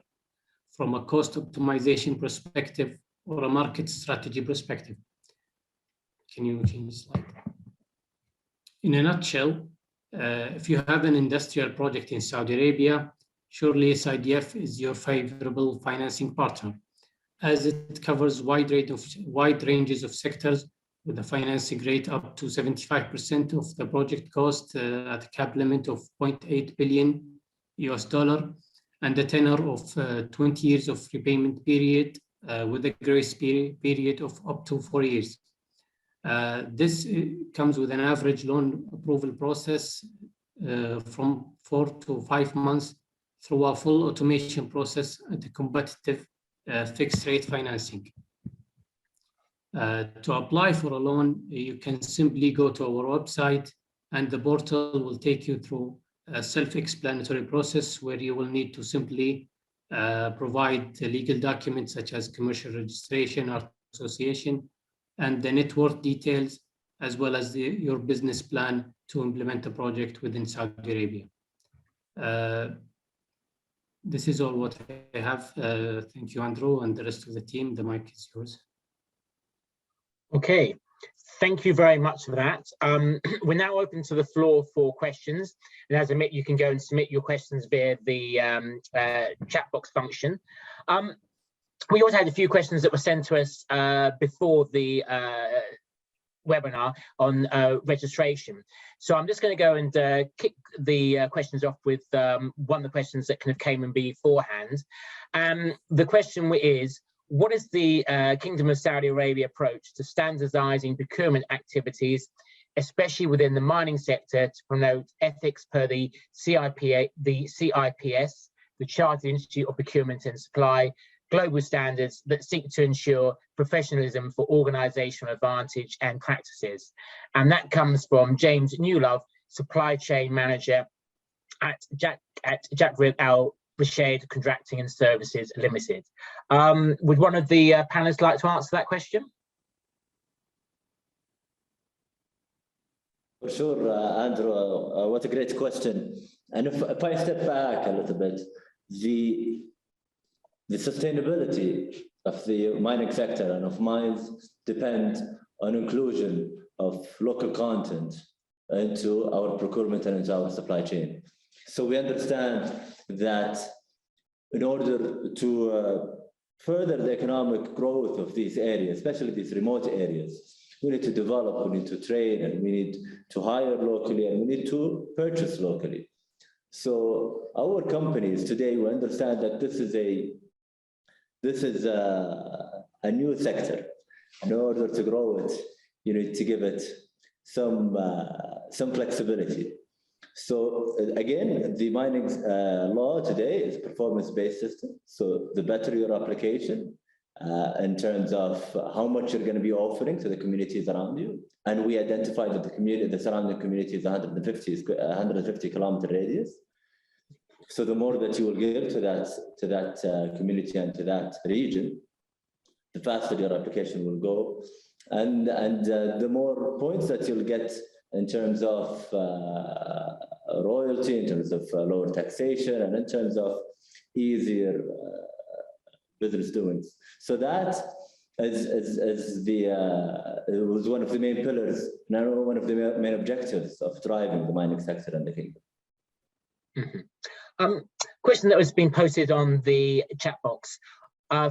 G: from a cost optimization perspective or a market strategy perspective. Can you change the slide? In a nutshell, if you have an industrial project in Saudi Arabia, surely SIDF is your favorable financing partner, as it covers wide ranges of sectors with a financing rate up to 75% of the project cost at a cap limit of $0.8 billion and a tenor of 20 years of repayment period with a grace period of up to 4 years. This comes with an average loan approval process from 4 to 5 months through a full automation process at a competitive fixed rate financing. To apply for a loan, you can simply go to our website and the portal will take you through a self-explanatory process where you will need to simply provide the legal documents such as commercial registration or association and the net worth details, as well as your business plan to implement the project within Saudi Arabia. This is all what I have. Thank you, Andrew, and the rest of the team. The mic is yours.
C: Okay, thank you very much for that. We're now open to the floor for questions. And as Ahmed, you can go and submit your questions via the chat box function. We also had a few questions that were sent to us before the webinar on registration. So I'm just going to go and kick the questions off with one of the questions that kind of came in beforehand. The question is, what is the Kingdom of Saudi Arabia approach to standardizing procurement activities, especially within the mining sector, to promote ethics per the CIPS, the Chartered Institute of Procurement and Supply, global standards that seek to ensure professionalism for organizational advantage and practices? And that comes from James Newlove, Supply Chain Manager at Jaqrib Al-Rashid Contracting and Services Limited. Would one of the panelists like to answer that question?
E: For sure, Andrew, what a great question. And if I step back a little bit, the sustainability of the mining sector and of mines depend on inclusion of local content into our procurement and into our supply chain. So we understand that in order to further the economic growth of these areas, especially these remote areas, we need to develop, we need to train, and we need to hire locally, and we need to purchase locally. So our companies today, we understand that this is a new sector. In order to grow it, you need to give it some flexibility. So again, the mining law today is performance-based system. So the better your application, in terms of how much you're going to be offering to the communities around you. And we identified that the surrounding community is 150 kilometer radius. So the more that you will give to that community and to that region, the faster your application will go, and the more points that you'll get in terms of royalty, in terms of lower taxation, and in terms of easier business doings. So that it was one of the main pillars, one of the main objectives of driving the mining sector in the kingdom.
C: Mm-hmm. Question that was being posted on the chat box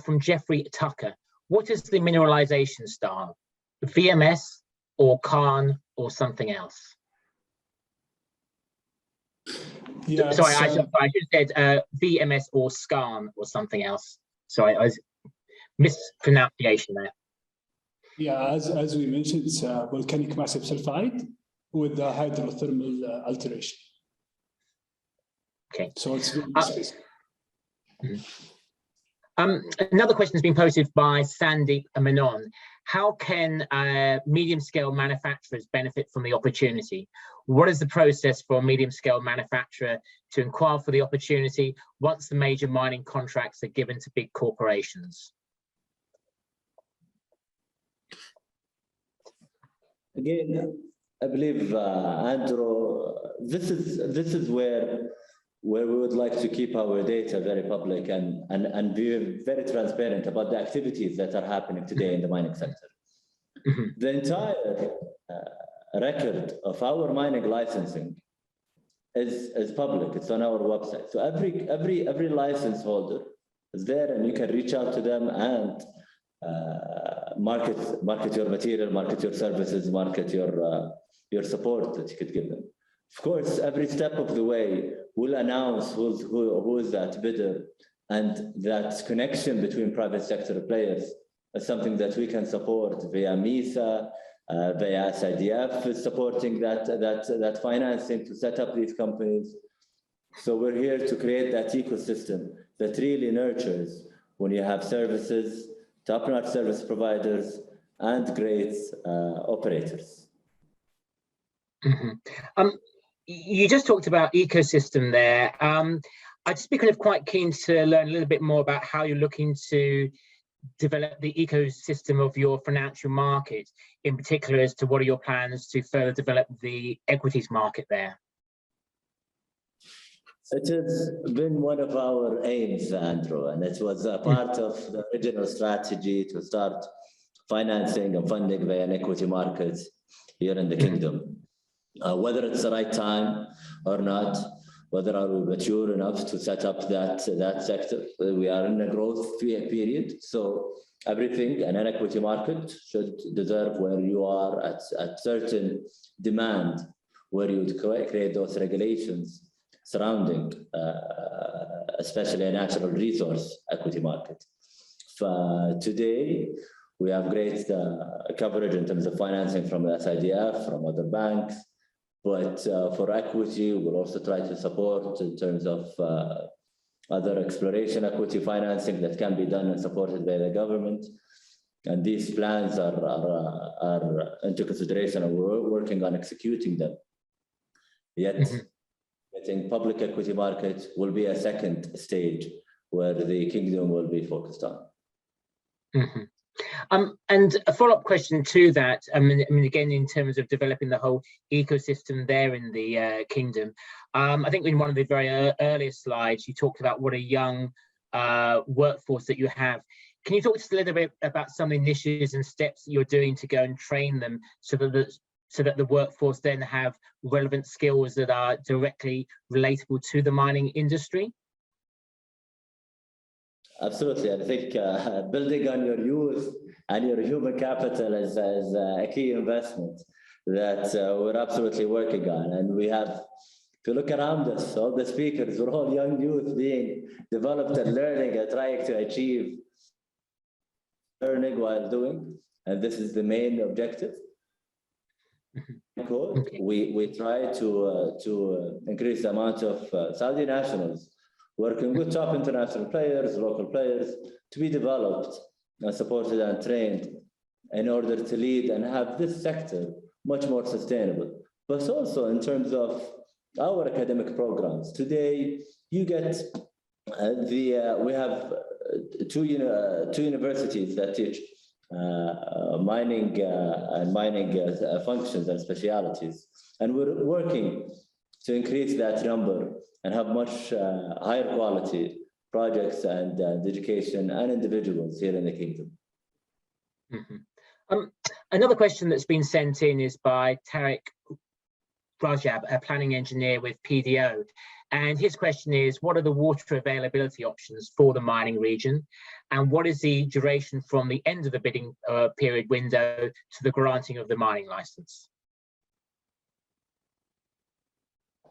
C: from Jeffrey Tucker. What is the mineralization style? VMS or Khan or something else?
F: Yeah,
C: sorry, I should have said VMS or skarn or something else. Sorry, I was mispronunciation there.
F: Yeah, as we mentioned, it's volcanic massive sulfide with the hydrothermal alteration.
C: Okay.
F: So it's very specific.
C: Another question has been posted by Sandeep Menon. How can medium-scale manufacturers benefit from the opportunity? What is the process for a medium-scale manufacturer to inquire for the opportunity once the major mining contracts are given to big corporations?
E: Again, I believe, Andrew, this is where we would like to keep our data very public and be very transparent about the activities that are happening today in the mining sector.
C: Mm-hmm.
E: The entire record of our mining licensing is public. It's on our website. So every license holder is there, and you can reach out to them and market your material, market your services, market your support that you could give them. Of course, every step of the way, we'll announce who is that bidder, and that connection between private sector players is something that we can support via MISA, via SIDF is supporting that financing to set up these companies. So we're here to create that ecosystem that really nurtures when you have services, top-notch service providers, and great operators.
C: Mm-hmm. You just talked about ecosystem there. I'd just be kind of quite keen to learn a little bit more about how you're looking to develop the ecosystem of your financial market, in particular as to what are your plans to further develop the equities market there?
E: It has been one of our aims, Andrew, and it was a part of the original strategy to start financing and funding via an equity market here in the kingdom. Whether it's the right time or not, whether are we mature enough to set up that sector. We are in a growth period, so everything in an equity market should deserve where you are at certain demand, where you create those regulations surrounding, especially a natural resource equity market. Today, we have great coverage in terms of financing from the SIDF, from other banks. But for equity, we'll also try to support in terms of other exploration equity financing that can be done and supported by the government. And these plans are into consideration, and we're working on executing them. Yet, I think public equity market will be a second stage where the kingdom will be focused on.
C: Mm-hmm. And a follow-up question to that, I mean, again, in terms of developing the whole ecosystem there in the kingdom, I think in one of the very earliest slides, you talked about what a young workforce that you have. Can you talk to us a little bit about some initiatives and steps that you're doing to go and train them so that the workforce then have relevant skills that are directly relatable to the mining industry?
E: Absolutely. I think building on your youth and your human capital is a key investment that we're absolutely working on. And we have, if you look around us, all the speakers, we're all young youth being developed and learning and trying to achieve learning while doing. And this is the main objective. We try to increase the amount of Saudi nationals working with top international players, local players, to be developed supported and trained in order to lead and have this sector much more sustainable. But also in terms of our academic programs. Today, you get we have two universities that teach mining and mining functions and specialities. And we're working to increase that number and have much higher quality projects and education and individuals here in the kingdom.
C: Another question that's been sent in is by Tariq Rajab, a planning engineer with PDO. And his question is, what are the water availability options for the mining region? And what is the duration from the end of the bidding period window to the granting of the mining license?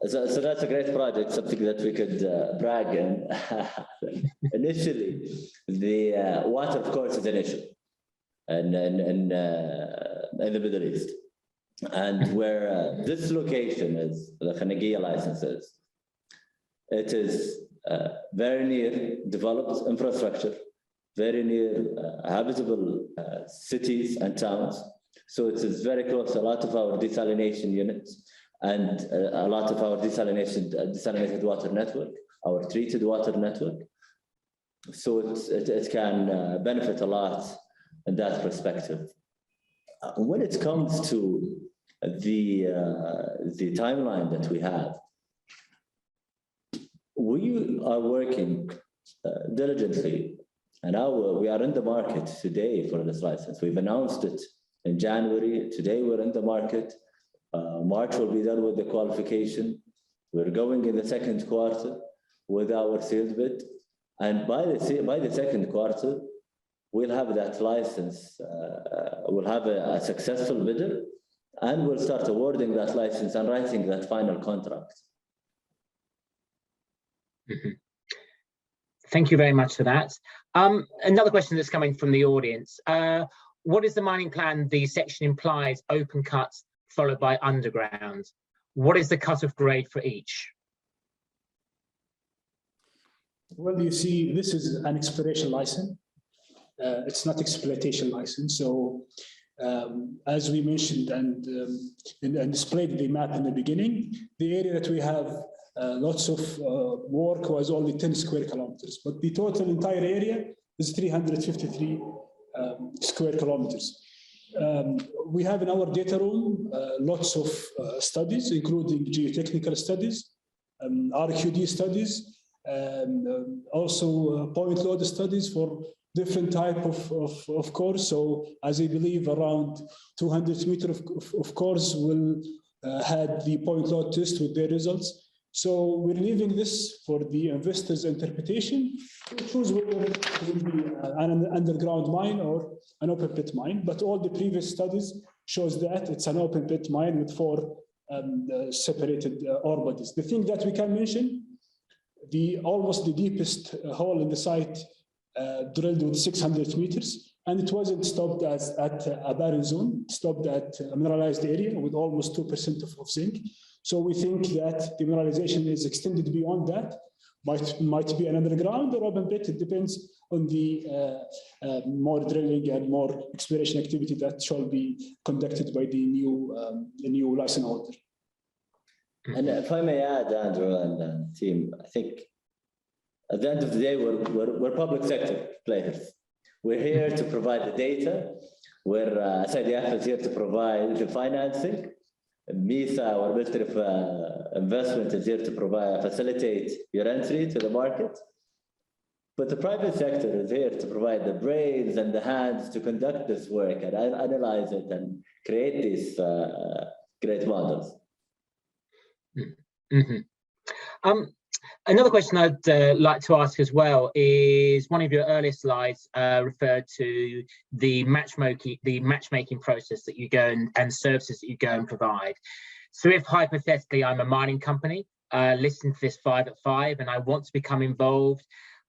E: So that's a great project, something that we could brag in. Initially, the water, of course, is an issue in the Middle East. And where this location is, the Khnaiguiyah licenses, it is very near developed infrastructure, very near habitable cities and towns. So it is very close to a lot of our desalination units and a lot of our desalinated water network, our treated water network. So it can benefit a lot in that perspective. When it comes to the timeline that we have, we are working diligently, and we are in the market today for this license. We've announced it in January. Today we're in the market. March will be done with the qualification. We're going in the second quarter with our sealed bid, and by the second quarter, we'll have that license. We'll have a successful bidder, and we'll start awarding that license and writing that final contract.
C: Thank you very much for that. Another question that's coming from the audience. What is the mining plan? The section implies open cuts followed by underground. What is the cut-off grade for each?
F: Well, you see, this is an exploration license. It's not exploitation license. So as we mentioned and displayed the map in the beginning, the area that we have lots of work was only 10 square kilometers, but the total entire area is 353 square kilometers. We have in our data room lots of studies, including geotechnical studies, RQD studies, also point load studies for different type of cores. So as I believe around 200 meters of cores will had the point load test with their results. So we're leaving this for the investors' interpretation to choose whether it will be an underground mine or an open pit mine. But all the previous studies shows that it's an open pit mine with 4 separated ore bodies. The thing that we can mention, almost the deepest hole in the site drilled with 600 meters, and it wasn't stopped at a barren zone, stopped at a mineralized area with almost 2% of zinc. So we think that the mineralization is extended beyond that, might be an underground or open pit. It depends on the more drilling and more exploration activity that shall be conducted by the new license holder.
E: And if I may add, Andrew and team, I think at the end of the day, we're public sector players. We're here to provide the data. SIDF is here to provide the financing. MISA, our Ministry of Investment, is here to facilitate your entry to the market. But the private sector is here to provide the brains and the hands to conduct this work and analyze it and create these great models.
C: Another question I'd like to ask as well is, one of your earlier slides referred to the matchmaking process that you go and services that you go and provide. So if hypothetically I'm a mining company, listening to this 5 at 5, and I want to become involved,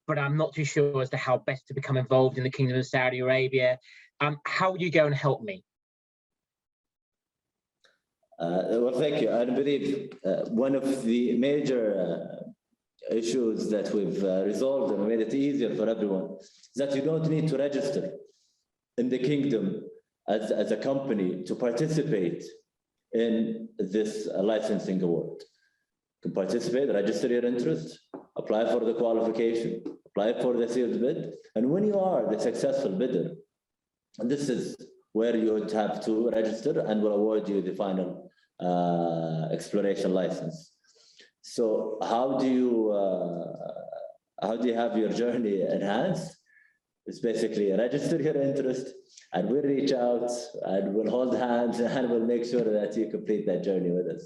C: but I'm not too sure as to how best to become involved in the Kingdom of Saudi Arabia, how would you go and help me?
E: Well, thank you. I believe one of the major issues that we've resolved and made it easier for everyone is that you don't need to register in the kingdom as a company to participate in this licensing award. You can participate, register your interest, apply for the qualification, apply for the sealed bid, and when you are the successful bidder, this is where you would have to register and will award you the final exploration license. So how do you have your journey enhanced? It's basically register your interest, and we'll reach out and we'll hold hands and we'll make sure that you complete that journey with us.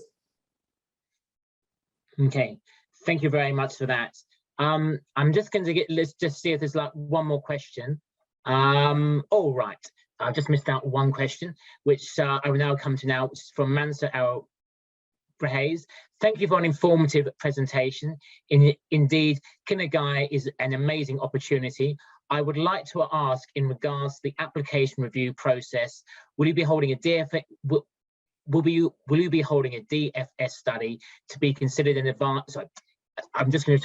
C: Okay, thank you very much for that. I'm just going to let's just see if there's like one more question. Oh, right. I've just missed out one question, which I will now come to now, which is from Mansa Al-Brahaz. Thank you for an informative presentation. Indeed, Khnaiguiyah is an amazing opportunity. I would like to ask, in regards to the application review process, will you be holding a DFS? Will you be holding a DFS study to be considered in advance? Sorry, I'm going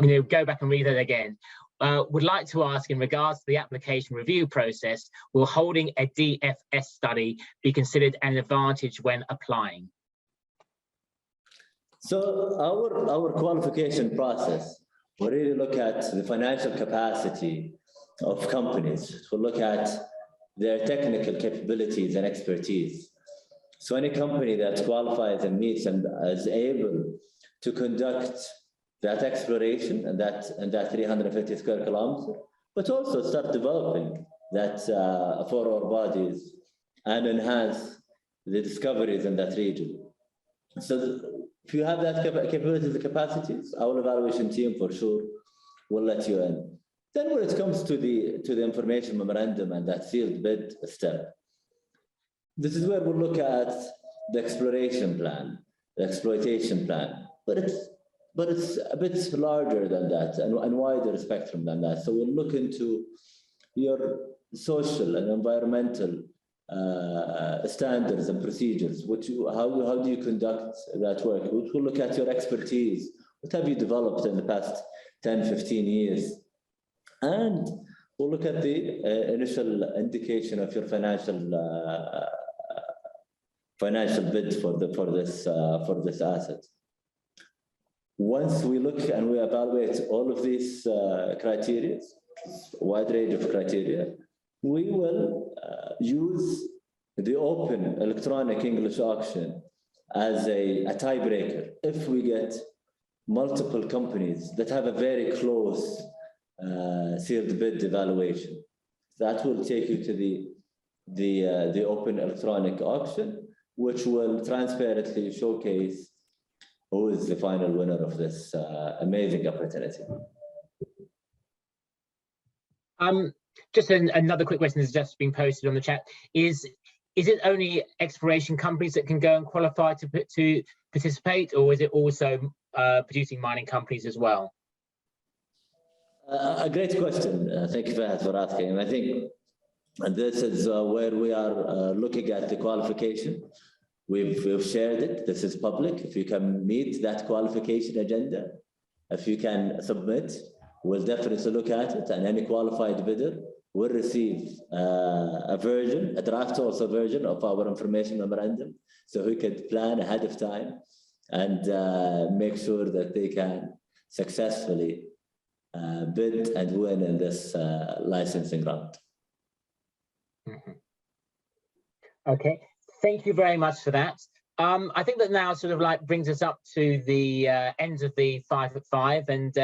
C: to go back and read that again. Would like to ask, in regards to the application review process, will holding a DFS study be considered an advantage when applying?
E: So our qualification process will really look at the financial capacity of companies. We'll look at their technical capabilities and expertise. So any company that qualifies and meets and is able to conduct that exploration and that 350 square kilometers, but also start developing that for our bodies and enhance the discoveries in that region. So if you have that capabilities and capacities, our evaluation team for sure will let you in. Then when it comes to the information memorandum and that sealed bid step, this is where we'll look at the exploration plan, the exploitation plan, but it's a bit larger than that and wider spectrum than that. So we'll look into your social and environmental standards and procedures. How do you conduct that work? We'll look at your expertise. What have you developed in the past 10, 15 years? And we'll look at the initial indication of your financial bid for this asset. Once we look and we evaluate all of these criteria, a wide range of criteria, we will use the open electronic English auction as a tiebreaker. If we get multiple companies that have a very close sealed bid evaluation, that will take you to the open electronic auction, which will transparently showcase who is the final winner of this amazing opportunity.
C: Just another quick question that's just been posted on the chat. Is it only exploration companies that can go and qualify to participate, or is it also producing mining companies as well?
E: A great question. Thank you, Fahad, for asking. And I think this is where we are looking at the qualification. We've shared it. This is public. If you can meet that qualification agenda, if you can submit, we'll definitely look at it, and any qualified bidder will receive a draft also version of our information memorandum, so we could plan ahead of time and make sure that they can successfully bid and win in this licensing round.
C: Okay, thank you very much for that. I think that now sort of like brings us up to the end of the 5 at 5, and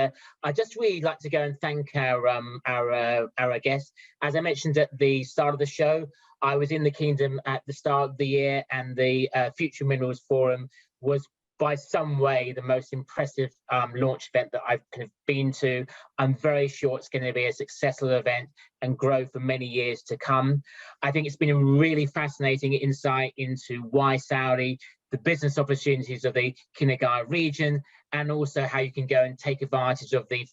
C: I just really like to go and thank our guests. As I mentioned at the start of the show, I was in the Kingdom at the start of the year, and the Future Minerals Forum was by some way the most impressive launch event that I've kind of been to. I'm very sure it's going to be a successful event and grow for many years to come. I think it's been a really fascinating insight into why Saudi, the business opportunities of the Khnaiguiyah region, and also how you can go and take advantage of the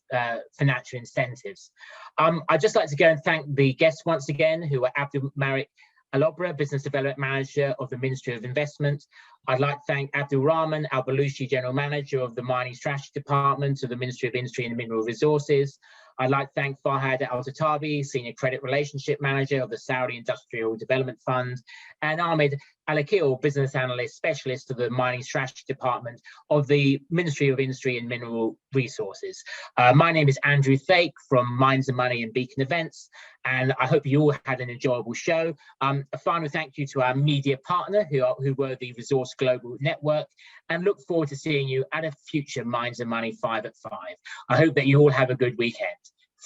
C: financial incentives. I'd just like to go and thank the guests once again, who are Abdulmalek Alobra, Business Development Manager of the Ministry of Investment. I'd like to thank Abdulrahman Al-Balushi, General Manager of the Mining Strategy Department of the Ministry of Industry and Mineral Resources. I'd like to thank Fahad Alotaibi, Senior Credit Relationship Manager of the Saudi Industrial Development Fund, and Ahmed, Alaqeel, Business Analyst Specialist of the Mining Strategy Department of the Ministry of Industry and Mineral Resources. My name is Andrew Thake from Mines and Money and Beacon Events, and I hope you all had an enjoyable show. A final thank you to our media partner who were the Resource Global Network, and look forward to seeing you at a future Mines and Money 5 at 5. I hope that you all have a good weekend.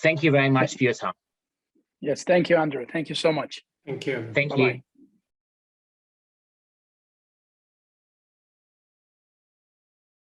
C: Thank you very much for your time.
D: Yes, thank you, Andrew. Thank you so much.
G: Thank you.
C: Thank you.